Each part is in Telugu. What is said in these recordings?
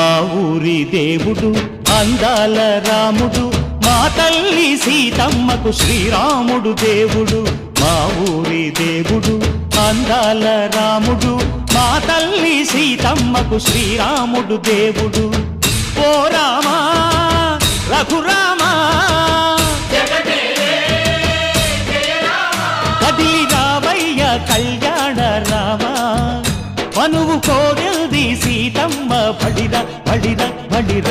మా ఊరి దేవుడు అందాల రాముడు, మా తల్లి సీతమ్మకు శ్రీరాముడు దేవుడు. మా ఊరి దేవుడు అందాల రాముడు, మా తల్లి సీతమ్మకు శ్రీరాముడు దేవుడు. ఓ రామా రఘురామా కదిలి రావయ్య కళ్యాణ రామా, మనువు కోరెల్ది సీతమ్మ బడిర బడిర బడిర.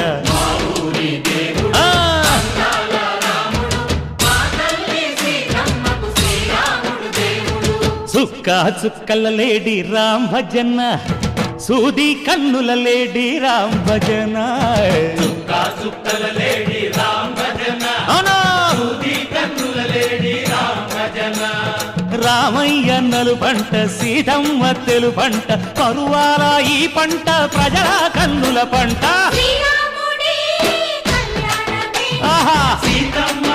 చుక్క చుక్కల లేడి రామ్ భజన, సూది కన్నుల లేడి రామ్ భజన. రామయ్య నలు పంట సీతమ్మ తెలు పంట, కరువాల ఈ పంట ప్రజల కన్నుల పంట. ఆహా సీతమ్మ